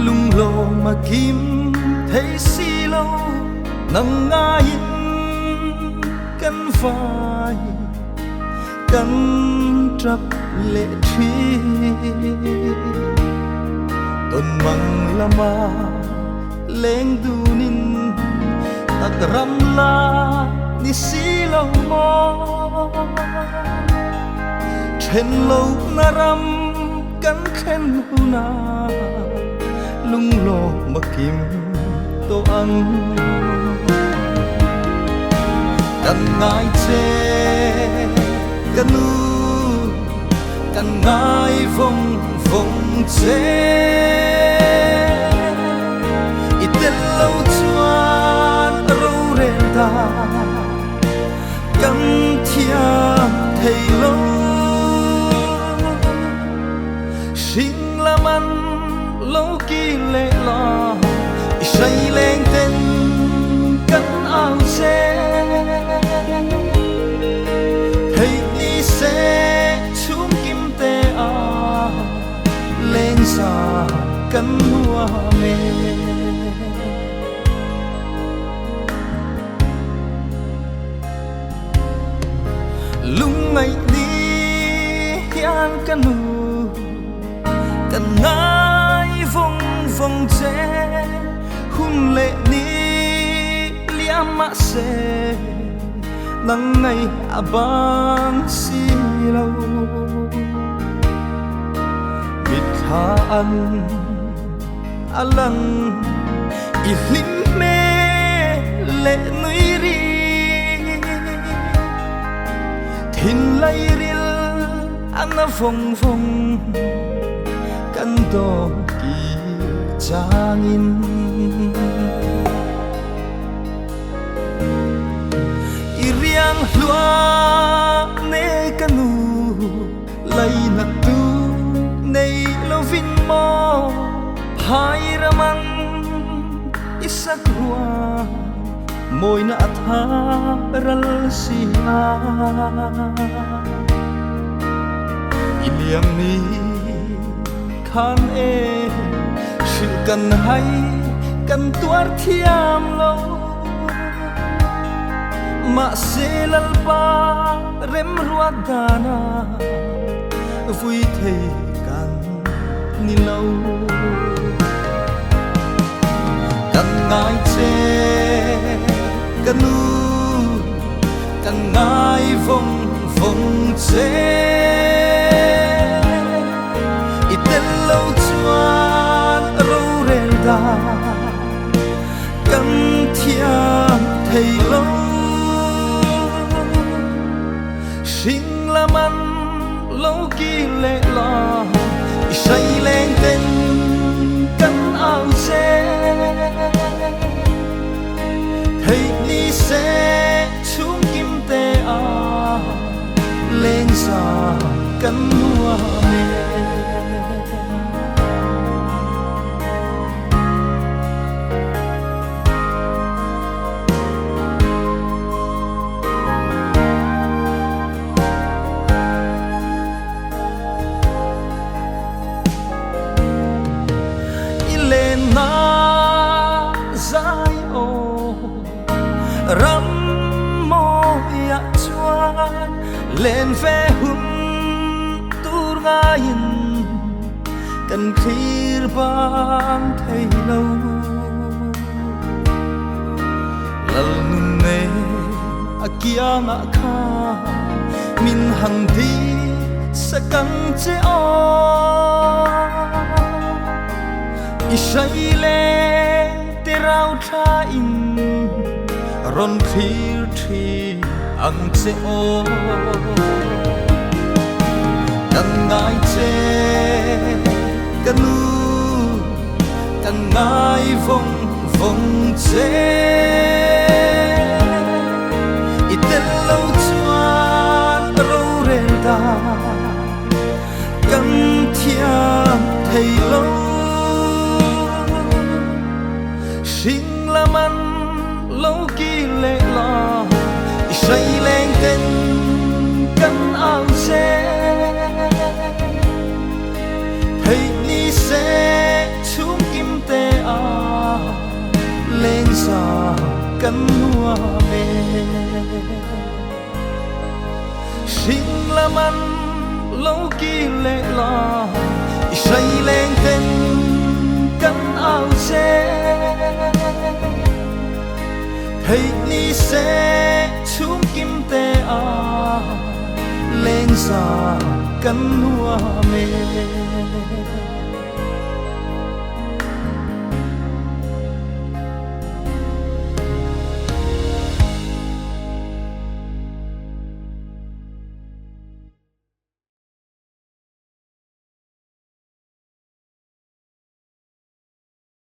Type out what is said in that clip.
lung lo mà kim thấy xì lâu nằm ngã yên căn vai căn trập lệ thi tuần măng la ma lên du nín tắc ram la ni xì lâu mò trên lâu na ram căn khen hu na lung lo mà kim tô ăn căn ngài chê căn nu căn ngài vòng vòng chê ít tên lâu choan râu rèn ta căn thia thầy lâu sinh làm ăn lâu kỳ lệ lo say lên tên căn áo xe thầy đi xe chúng kim tê à lên xa căn hoa mê lúc ngày đi hian căn nu căn ngái vòng vòng chê hun lệ ni liam mạ xe nắng ngày abang si lâu bịt khá ăn alang ilim mê lệ nuôi ri thiên lay ril ana vòng vòng căn đô kỳ changin iriang lua ne kanu lay na tu nei lovin mo hai ramang isak hua moi na atha ral siha iliam ni khan e sự cần hay cần tuar thiam lâu mà sẽ lal pa rem ruat dana vui thầy cần ni lâu cần ngài chê cần nu cần ngài vòng vòng chê ít tên lâu choan râu rèn ta căn thia thầy lâu sinh làm ăn lâu kỳ lệ lo say lên tên căn áo xe thầy đi xe chúng kim tê à lên xa căn hoa mê ram mo ya chuan lên ve hun tur ngain kan khir bang thei lâu lal nun ne akia nga kha min hang thi sakang che o isai le te rau tha in ron thir thi ang che o kan ngai che kan nu kan ngai vòng vòng che itel lâu choan râu rèn ta kan thia thầy lâu sinh làm ăn lâu kỳ lệ lo say lên tên căn áo xe thầy đi xe chúng kim cần hoa mê xin làm ăn lâu kỳ lệ lo say lên tên cắn áo che thấy ni sẽ chúng kim tê lên già cắn hoa mê